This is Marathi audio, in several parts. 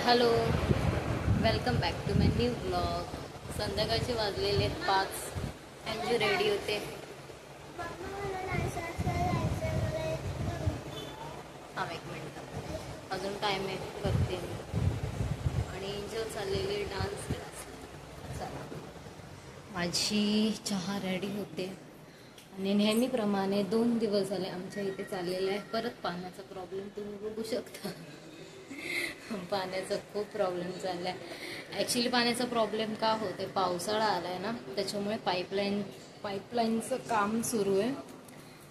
Hello, welcome back to my new blog. संध्याकाळचे वाजलेले 5. अंजू रेडी होते. थांब एक मिनिट, अजून टाईम आहे, करते मी. आणि एंजल चाललेली डान्स क्लास. चला, माझी चहा रेडी होते. आणि नेहमीप्रमाणे 2 दिवस झाले आमच्या इथे चाललेला आहे परत पाण्याचा प्रॉब्लेम. तुम्ही बघू शकता, पाण्याचा खूप प्रॉब्लेम चालला आहे. ॲक्च्युली पाण्याचा प्रॉब्लेम का होते, पावसाळा आला आहे ना, त्याच्यामुळे पाईपलाईनचं काम सुरू आहे.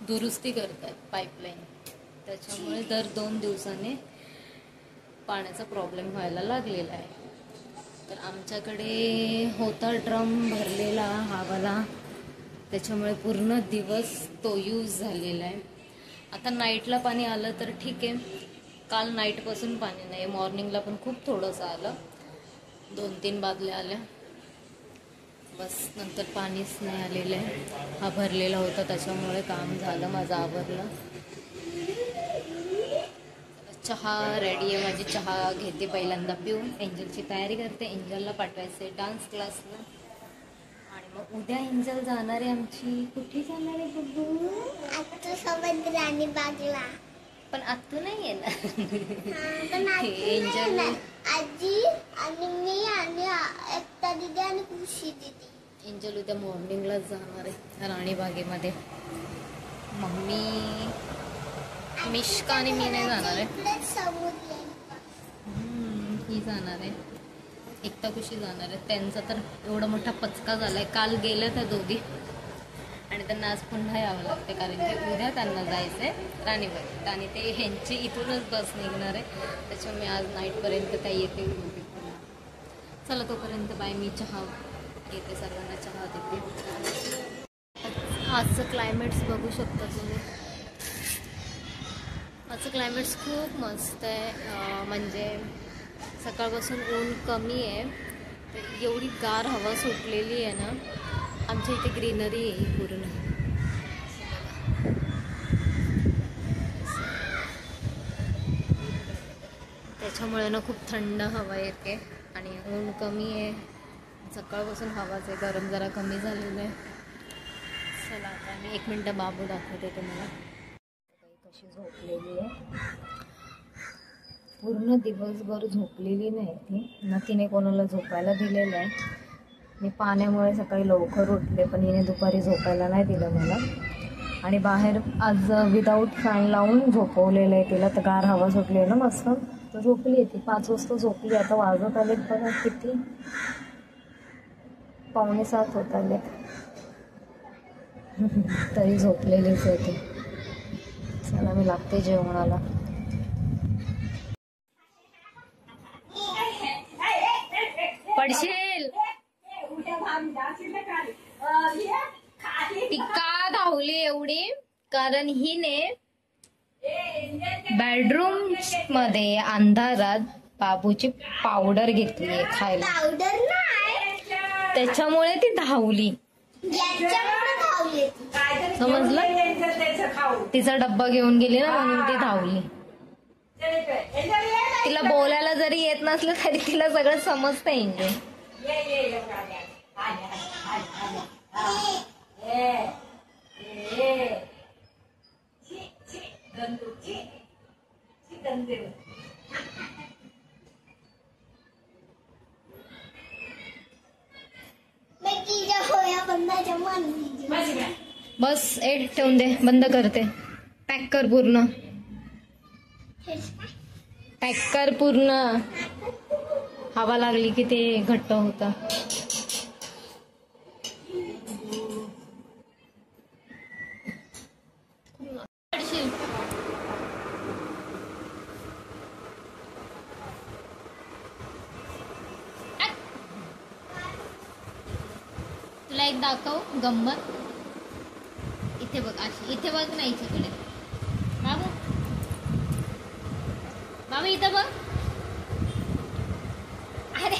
दुरुस्ती करत आहेत पाईपलाईन, त्याच्यामुळे दर 2 दिवसाने पाण्याचा प्रॉब्लेम व्हायला लागलेला आहे. तर आमच्याकडे होता ड्रम भरलेला हवाला, त्याच्यामुळे पूर्ण दिवस तो यूज झालेला आहे. आता नाईटला पाणी आलं तर ठीक आहे. काल नाईटपासून पाणी नाही, मॉर्निंगला पण खूप थोडंसं आलं, 2-3 बादल्या आल्या बस. नंतर पाणीच नाही आलेलं आहे. हा भरलेला होता, त्याच्यामुळे काम झालं, माझं आवरलं. चहा रेडी आहे माझी, चहा घेते पहिल्यांदा पिऊन. एंजलची तयारी करते, एंजलला पाठवायचे डान्स क्लासला. आणि मग उद्या एंजल जाणार आहे आमची. कुठे जाणार आहे बघू? आत्तू सोबत राणीबागला. पण आत्तू नाही येणार. एंजल, आजी आणि मी आणि एकता दीदी आणि खुशी दीदी. एंजल उद्या मॉर्निंगलाच जाणार आहे राणीबागेमध्ये. मम्मी, मिश्का आणि मी नाही जाणार आहे. ही जाणार आहे, एकता खुशी जाणार आहे. त्यांचा तर एवढा मोठा पचका झाला आहे. काल गेल्या त्या दोघी आणि त्यांना आज पुन्हा यावं लागते, कारण की उद्या त्यांना जायचं आहे राणीबागेत. आणि ते ह्यांची इथूनच बस निघणार आहे, त्याच्यामुळे आज नाईटपर्यंत त्या येते. चला, तोपर्यंत बाय. मी चहा घेते, सर्वांना चहा देते. आजचं क्लायमेट्स बघू शकता तुम्ही. आजचं क्लायमेट्स खूप मस्त आहे. म्हणजे सकाळपासून ऊन कमी आहे, तर एवढी गार हवा सुटलेली आहे ना. आमच्या इथे ग्रीनरी आहे पूर्ण. त्याच्यामुळे ना खूप थंड हवा येते आणि ऊन कमी आहे. सकाळपासून हवाच आहे, गरम जरा कमी झालेलं आहे. चला, आता मी 1 मिनटं बाबू दाखवते तुम्हाला. कशी झोपलेली आहे, पूर्ण दिवसभर झोपलेली नाही ती ना. तिने कोणाला झोपायला दिलेलं आहे. मी पाण्यामुळे सकाळी लवकर उठले, पण हिने दुपारी झोपायला नाही दिलं मला. आणि बाहेर आज विदाऊट फॅन लावून झोपवलेलं आहे तिला. तर गार हवा सुटली आहे ना मस्त, तर झोपली आहे ती. 5 वाजता झोपली. आता वाजत आलेत बघा किती, 6:45 होत आलेत, तरी झोपलेलीच आहे ती. चला, मी लागते जेवणाला. पडशील. ती का धावली एवढी, कारण हिने बेडरूम मध्ये अंधारात बाबूची पावडर घेतली आहे खायला. पावडर नाही, त्याच्यामुळे ती धावली. समजलं? तिचा डब्बा घेऊन गेली ना, म्हणून ती धावली. तिला बोलायला जरी येत नसलं तरी तिला सगळं समजतं. एंजल बस. ठेवून दे, बंद करते. पॅक कर पूर्ण, पॅक कर पूर्ण. हवा लागली की ते घट्ट होतं. तुला एक दाखव गंमत. इथे बघ, अशी इथे बघ ना, इच्याकडे. बाबू, बाबू इथं बघ. अरे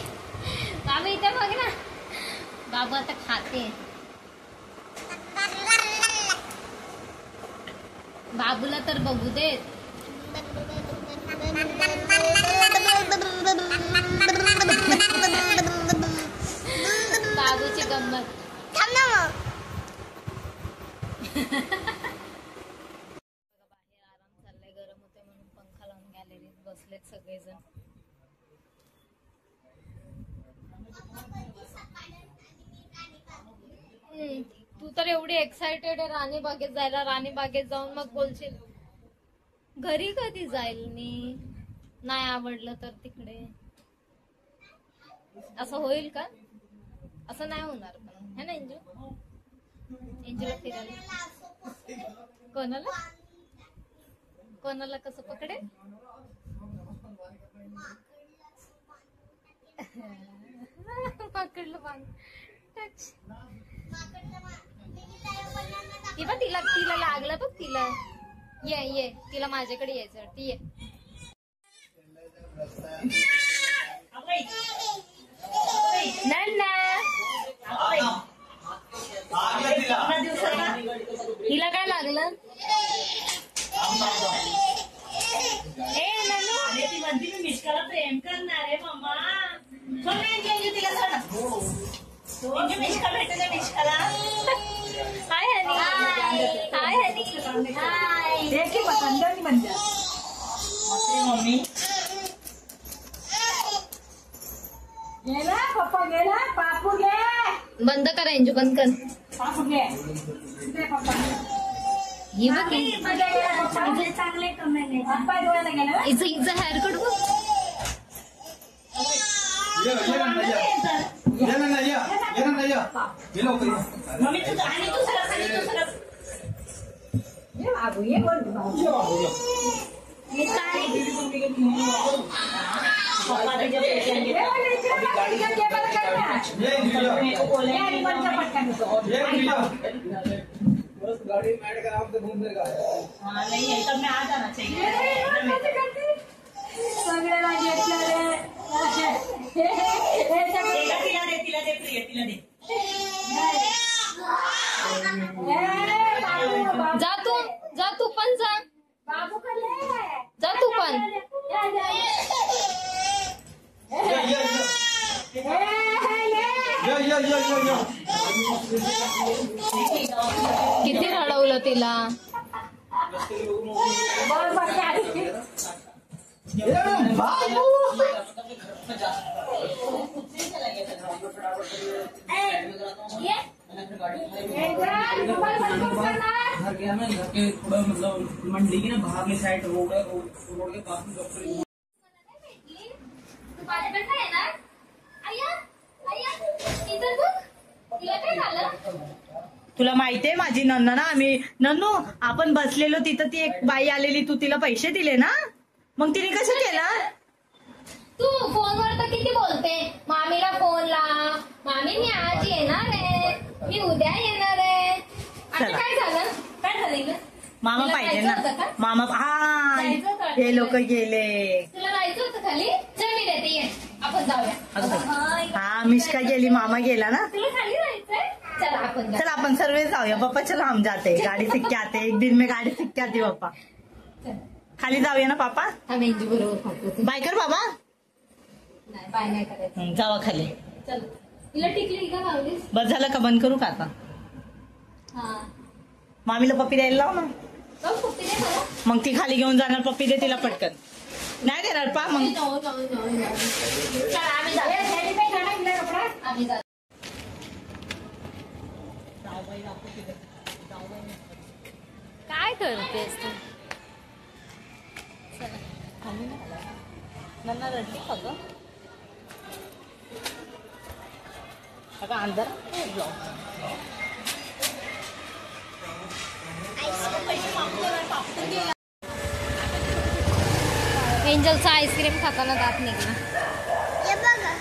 बाबू इथं बघ ना. बाबू आता खाते. बाबूला तर बघू देत. बसलेत सगळेजण. तू तर एवढी एक्साइटेड आहे राणी बागेत जायला. राणी बागेत जाऊन मग बोलशील घरी कधी जाईल मी, नाही आवडलं तर तिकडे. असं होईल का? असं नाही होणार पण, है ना एंजू? एंजूला फिरायला कोणाला कोणाला कसं पकडे? पकडलं पान तिला तिला लागलं बघ. तिला ये तिला माझ्याकडे यायचं. ती ये. तिला काय लागलं? ए ननू ती म्हणती मी मिष्काला प्रेम करणार आहे मम्मा. तिला मिष्का भेटत मिष्काला. हाय हनी. हाय हनी. हाय देखी पसंद म्हणते मम्मी. गेला पप्पा गेला. पापू गे. बंद कर एंजू, बंद कर. पापू गे. ही बघ चांगले कमेंट. हिचं हेअरकट बघ. मम्मी तू आणि तू सरक. ये बाबू ये बोल. ये काय पप्पा तुझे पेशंट गाड़ी में ऐड कर आपसे घूम देगा. हाँ नहीं है तब मैं आ जाना चाहिए. सगळ्याला घेतलं रे. तिला दे प्रिय तिला दे. जा तू पण जा. बाबू जा तू पण. किती रडवलं तिला. मंडी की ना बाहर में साइड रोड है, रोड के पास में डॉक्टर. तुला माहितीये माझी नन्ना ना, आम्ही नन्नू आपण बसलेलो तिथं ती एक बाई आलेली, तू तिला पैसे दिले ना, मग तिने कसं केलं? तू फोनवर तर किती बोलते. मामीला फोन लाव. मामी मी आज येणार आहे, मी उद्या येणार आहे. आता काय झालं? काय झालं? मामा पाहिजे ना. मामा हा हे लोक गेले. तुला जायचं होतं खाली. चल मी देते, ये आपण जाऊया. हा मिष्का गेली, मामा गेला ना. तुला खाली जायचंय. चल अपन सर्वे जाऊया. पप्पा चलो हम जाते, गाड़ी सीख के आते. एक दिन में गाड़ी सीख के आती पप्पा. खाली जाऊया ना पापा. मेंदू बरोबर बाय कर बाबा. नाही बाय नाही करायचं. जावा खाली. चल तिला टिकली का लावलीस? बस झालं का, बंद करू का आता? हा मामीला पप्पी द्यायला लाव ना. मग ती खाली घेऊन जाणार. पप्पी दे तिला पटकन. नाही देणार पा मग. काय करतेस तू? नन्ना रडली का ग? आता अंदर एंजलचा आईस्क्रीम खाताना दात निघला. हे बघा.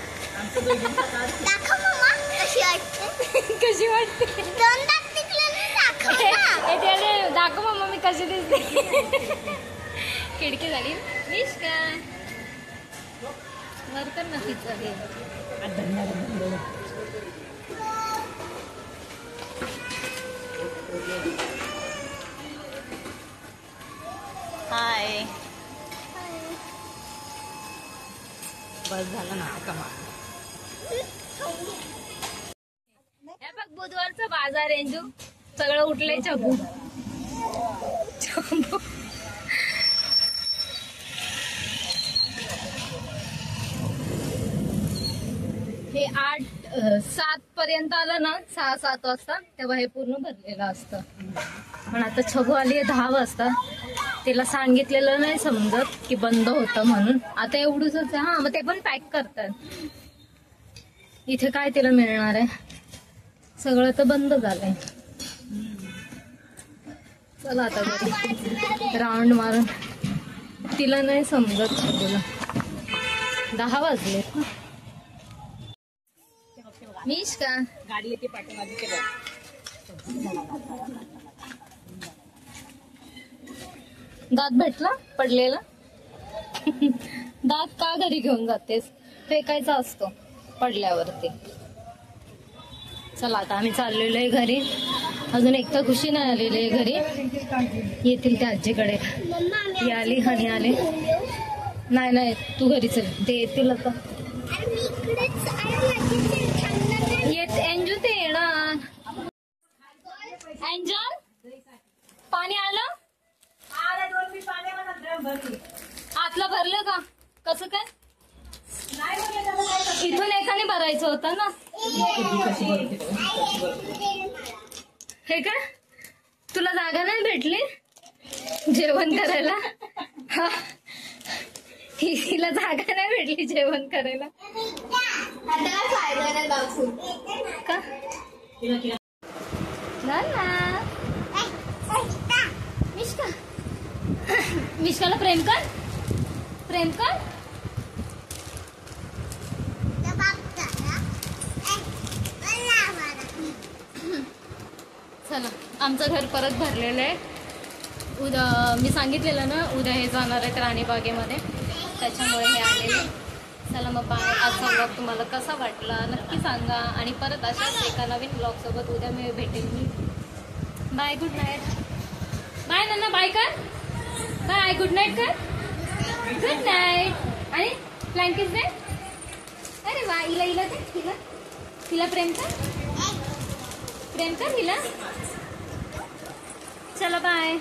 दाखव मम्मा कशी वाटते. कशी वाटते? दोन दात निघलेले दाखव ना. दाखव मम्मा मी कशी दिसते. खिडकी झाली. मिष्का वर कर ना तिचं हे. हाय. बस झालं ना कमा. हे बघ बुधवारचा बाजार. एंजू सगळं उठलंय. चबू 7 पर्यंत आलं ना, 6-7 वाजता, तेव्हा हे पूर्ण भरलेलं असतं. पण आता छगू आली 10 वाजता. तिला सांगितलेलं नाही समजत की बंद होतं म्हणून. आता एवढंच आहे. हा, मग ते पण पॅक करतात. इथे काय तिला मिळणार आहे, सगळं तर बंद झालंय. चला आता घरी राऊंड मारून. तिला नाही समजत छगूला. 10 वाजले. मिश का गाडी येते पाठीमागे ते बघ. दात भेटला पडलेला. दात का घरी घेऊन जातेस, फेकायचा असतो पडल्यावरती. चला आता आम्ही चाललेलो आहे घरी. अजून एक तर खुशी नाही आलेली आहे घरी. येतील त्या आजीकडे. ती आली, हनी आले. नाही तू घरी चल, ते येतील आता. एंजल ते येणार. एंजल पाणी आलं आतलं भरलं का? कसं काय? इथून एकाने भरायचं होतं ना. हे का तुला जागा नाही भेटली जेवण करायला? हा, हिला जागा नाही भेटली जेवण करायला का? मिष्का, मिष्काला प्रेम कर. चला आमचं घर परत भरलेलं आहे. उद्या मी सांगितलेलं ना, उद्या हे जाणार आहेत राणीबागेमध्ये, त्याच्यामुळे हे आलेले. चला मग बाय. आजचा ब्लॉग तुम्हाला कसा वाटला नक्की सांगा. आणि परत अशाच एका नवीन ब्लॉगसोबत उद्या मी भेटेन. Bye, good night. बाय नाना, बाय कर. बाय, गुड नाईट कर. Good night. आणि ब्लँकेट दे. अरे वा, हिला दे. तिला प्रेम कर हिला. चला बाय.